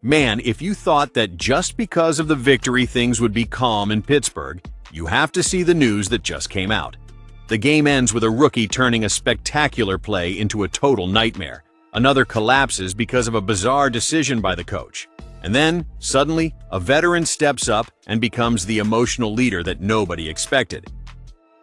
Man, if you thought that just because of the victory things would be calm in Pittsburgh, you have to see the news that just came out. The game ends with a rookie turning a spectacular play into a total nightmare. Another collapses because of a bizarre decision by the coach. And then, suddenly, a veteran steps up and becomes the emotional leader that nobody expected.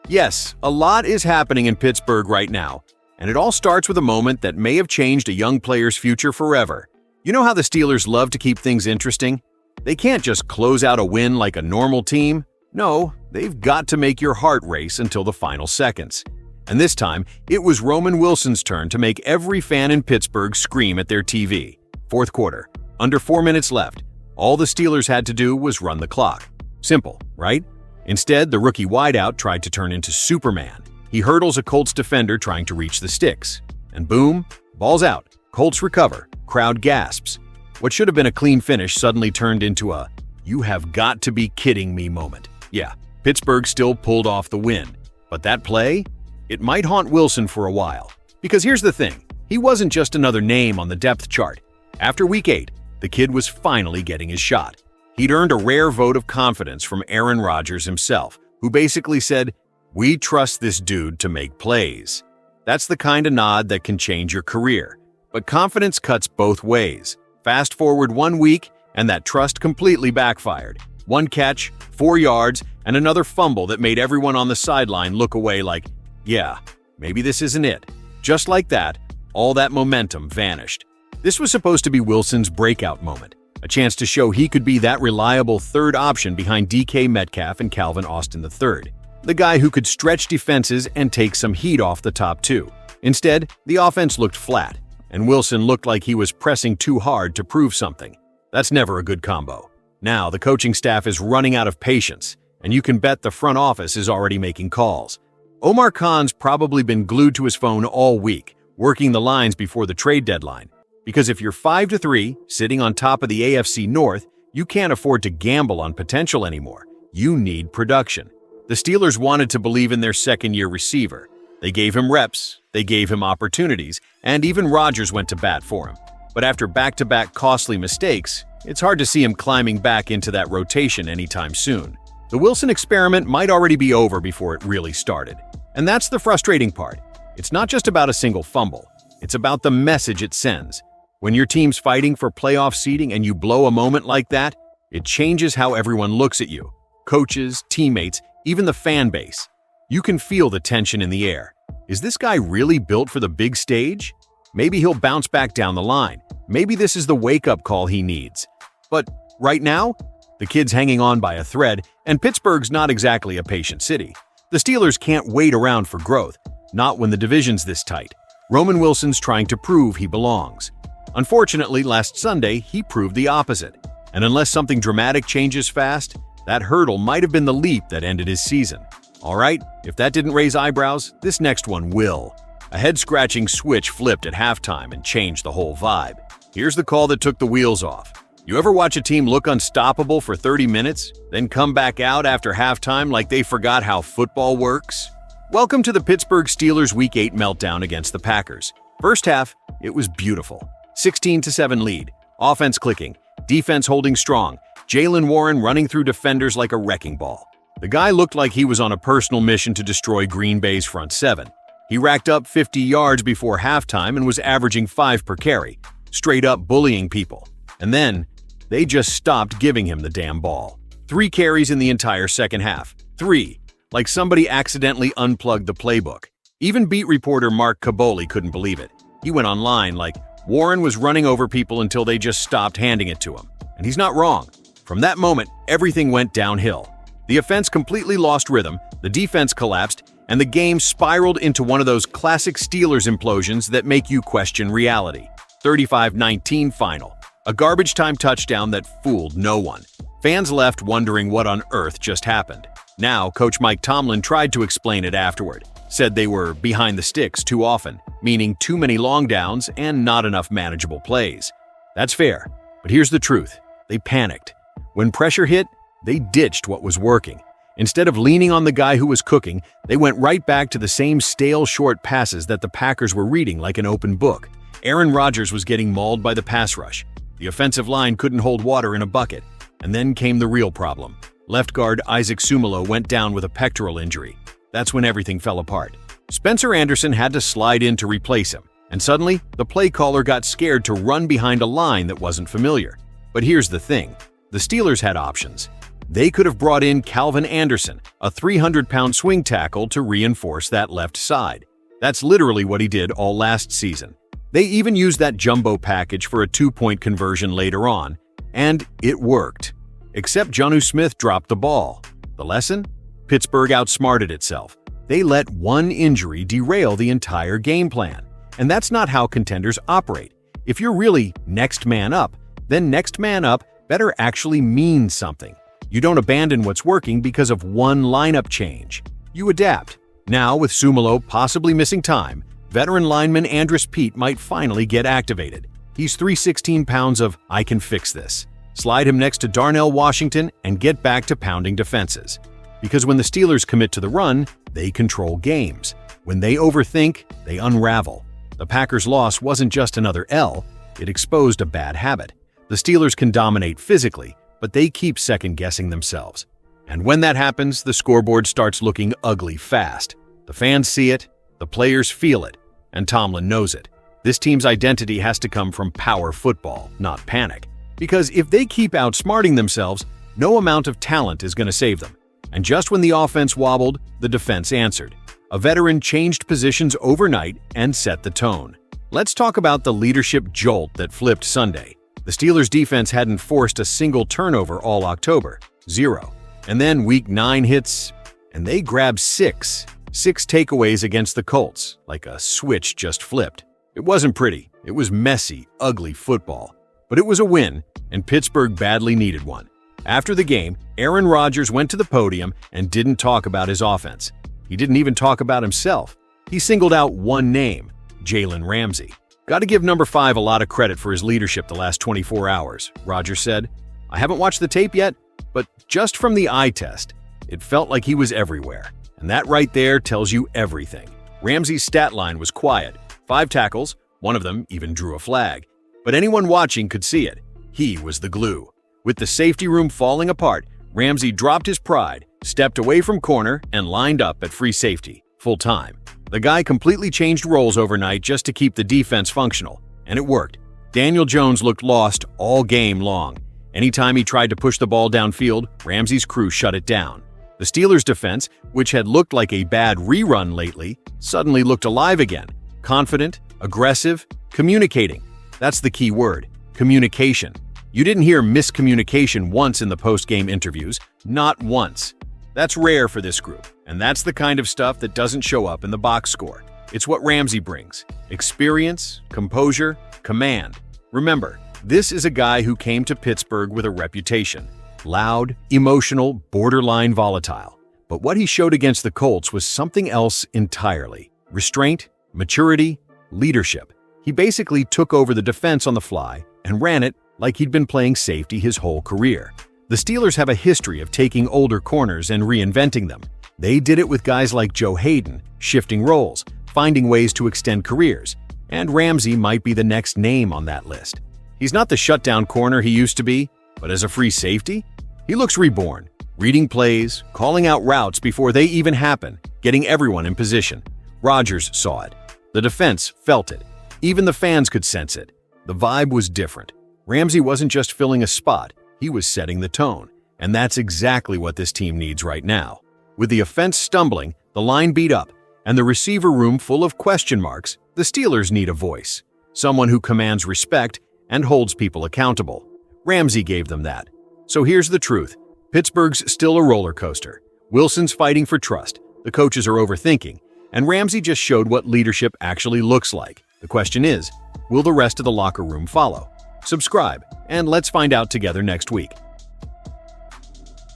Yes, a lot is happening in Pittsburgh right now, and it all starts with a moment that may have changed a young player's future forever. You know how the Steelers love to keep things interesting? They can't just close out a win like a normal team. No, they've got to make your heart race until the final seconds. And this time, it was Roman Wilson's turn to make every fan in Pittsburgh scream at their TV. Fourth quarter, under 4 minutes left. All the Steelers had to do was run the clock. Simple, right? Instead, the rookie wideout tried to turn into Superman. He hurdles a Colts defender trying to reach the sticks. And boom, ball's out. Colts recover. Crowd gasps. What should have been a clean finish suddenly turned into a "you have got to be kidding me" moment. Yeah, Pittsburgh still pulled off the win. But that play? It might haunt Wilson for a while. Because here's the thing, he wasn't just another name on the depth chart. After Week 8, the kid was finally getting his shot. He'd earned a rare vote of confidence from Aaron Rodgers himself, who basically said, "We trust this dude to make plays." That's the kind of nod that can change your career. But confidence cuts both ways. Fast forward 1 week, and that trust completely backfired. 1 catch, 4 yards, and another fumble that made everyone on the sideline look away like, yeah, maybe this isn't it. Just like that, all that momentum vanished. This was supposed to be Wilson's breakout moment, a chance to show he could be that reliable third option behind DK Metcalf and Calvin Austin III, the guy who could stretch defenses and take some heat off the top two. Instead, the offense looked flat, and Wilson looked like he was pressing too hard to prove something. That's never a good combo. Now, the coaching staff is running out of patience, and you can bet the front office is already making calls. Omar Khan's probably been glued to his phone all week, working the lines before the trade deadline. Because if you're 5-3, sitting on top of the AFC North, you can't afford to gamble on potential anymore. You need production. The Steelers wanted to believe in their second-year receiver. They gave him reps, they gave him opportunities, and even Rodgers went to bat for him. But after back-to-back costly mistakes, it's hard to see him climbing back into that rotation anytime soon. The Wilson experiment might already be over before it really started. And that's the frustrating part. It's not just about a single fumble. It's about the message it sends. When your team's fighting for playoff seeding and you blow a moment like that, it changes how everyone looks at you. Coaches, teammates, even the fan base. You can feel the tension in the air. Is this guy really built for the big stage? Maybe he'll bounce back down the line. Maybe this is the wake-up call he needs. But right now, the kid's hanging on by a thread, and Pittsburgh's not exactly a patient city. The Steelers can't wait around for growth, not when the division's this tight. Roman Wilson's trying to prove he belongs. Unfortunately, last Sunday, he proved the opposite. And unless something dramatic changes fast, that hurdle might have been the leap that ended his season. All right, if that didn't raise eyebrows, this next one will. A head-scratching switch flipped at halftime and changed the whole vibe. Here's the call that took the wheels off. You ever watch a team look unstoppable for 30 minutes, then come back out after halftime like they forgot how football works? Welcome to the Pittsburgh Steelers Week 8 meltdown against the Packers. First half, it was beautiful. 16-7 lead, offense clicking, defense holding strong, Jaylen Warren running through defenders like a wrecking ball. The guy looked like he was on a personal mission to destroy Green Bay's front seven. He racked up 50 yards before halftime and was averaging 5 per carry, straight up bullying people. And then, they just stopped giving him the damn ball. 3 carries in the entire second half. 3. Like somebody accidentally unplugged the playbook. Even beat reporter Mark Kaboly couldn't believe it. He went online like, Warren was running over people until they just stopped handing it to him. And he's not wrong. From that moment, everything went downhill. The offense completely lost rhythm, the defense collapsed, and the game spiraled into one of those classic Steelers implosions that make you question reality. 35-19 final. A garbage-time touchdown that fooled no one. Fans left wondering what on earth just happened. Now, Coach Mike Tomlin tried to explain it afterward. Said they were behind the sticks too often, meaning too many long downs and not enough manageable plays. That's fair, but here's the truth. They panicked. When pressure hit, they ditched what was working. Instead of leaning on the guy who was cooking, they went right back to the same stale short passes that the Packers were reading like an open book. Aaron Rodgers was getting mauled by the pass rush. The offensive line couldn't hold water in a bucket. And then came the real problem. Left guard Isaac Sumalo went down with a pectoral injury. That's when everything fell apart. Spencer Anderson had to slide in to replace him. And suddenly, the play caller got scared to run behind a line that wasn't familiar. But here's the thing. The Steelers had options. They could have brought in Calvin Anderson, a 300-pound swing tackle, to reinforce that left side. That's literally what he did all last season. They even used that jumbo package for a 2-point conversion later on, and it worked. Except Jonnu Smith dropped the ball. The lesson? Pittsburgh outsmarted itself. They let one injury derail the entire game plan. And that's not how contenders operate. If you're really next man up, then next man up better actually mean something. You don't abandon what's working because of one lineup change. You adapt. Now, with Sumalo possibly missing time, veteran lineman Andrus Peat might finally get activated. He's 316 pounds of "I can fix this." Slide him next to Darnell Washington and get back to pounding defenses. Because when the Steelers commit to the run, they control games. When they overthink, they unravel. The Packers' loss wasn't just another L, it exposed a bad habit. The Steelers can dominate physically, but they keep second-guessing themselves. And when that happens, the scoreboard starts looking ugly fast. The fans see it, the players feel it, and Tomlin knows it. This team's identity has to come from power football, not panic. Because if they keep outsmarting themselves, no amount of talent is going to save them. And just when the offense wobbled, the defense answered. A veteran changed positions overnight and set the tone. Let's talk about the leadership jolt that flipped Sunday. The Steelers' defense hadn't forced a single turnover all October, 0. And then Week 9 hits, and they grabbed 6 takeaways against the Colts, like a switch just flipped. It wasn't pretty, it was messy, ugly football. But it was a win, and Pittsburgh badly needed one. After the game, Aaron Rodgers went to the podium and didn't talk about his offense. He didn't even talk about himself. He singled out one name, Jalen Ramsay. "Got to give number 5 a lot of credit for his leadership the last 24 hours, Rodgers said. "I haven't watched the tape yet, but just from the eye test, it felt like he was everywhere. And that right there tells you everything." Ramsay's stat line was quiet. 5 tackles, one of them even drew a flag. But anyone watching could see it. He was the glue. With the safety room falling apart, Ramsay dropped his pride, stepped away from corner, and lined up at free safety, full time. The guy completely changed roles overnight just to keep the defense functional, and it worked. Daniel Jones looked lost all game long. Anytime he tried to push the ball downfield, Ramsay's crew shut it down. The Steelers' defense, which had looked like a bad rerun lately, suddenly looked alive again. Confident, aggressive, communicating. That's the key word, communication. You didn't hear miscommunication once in the post-game interviews, not once. That's rare for this group, and that's the kind of stuff that doesn't show up in the box score. It's what Ramsay brings: experience, composure, command. Remember, this is a guy who came to Pittsburgh with a reputation. Loud, emotional, borderline volatile. But what he showed against the Colts was something else entirely. Restraint, maturity, leadership. He basically took over the defense on the fly and ran it like he'd been playing safety his whole career. The Steelers have a history of taking older corners and reinventing them. They did it with guys like Joe Hayden, shifting roles, finding ways to extend careers, and Ramsay might be the next name on that list. He's not the shutdown corner he used to be, but as a free safety, he looks reborn, reading plays, calling out routes before they even happen, getting everyone in position. Rodgers saw it. The defense felt it. Even the fans could sense it. The vibe was different. Ramsay wasn't just filling a spot, he was setting the tone. And that's exactly what this team needs right now. With the offense stumbling, the line beat up, and the receiver room full of question marks, the Steelers need a voice. Someone who commands respect and holds people accountable. Ramsay gave them that. So here's the truth. Pittsburgh's still a roller coaster. Wilson's fighting for trust, the coaches are overthinking, and Ramsay just showed what leadership actually looks like. The question is, will the rest of the locker room follow? Subscribe, and let's find out together next week.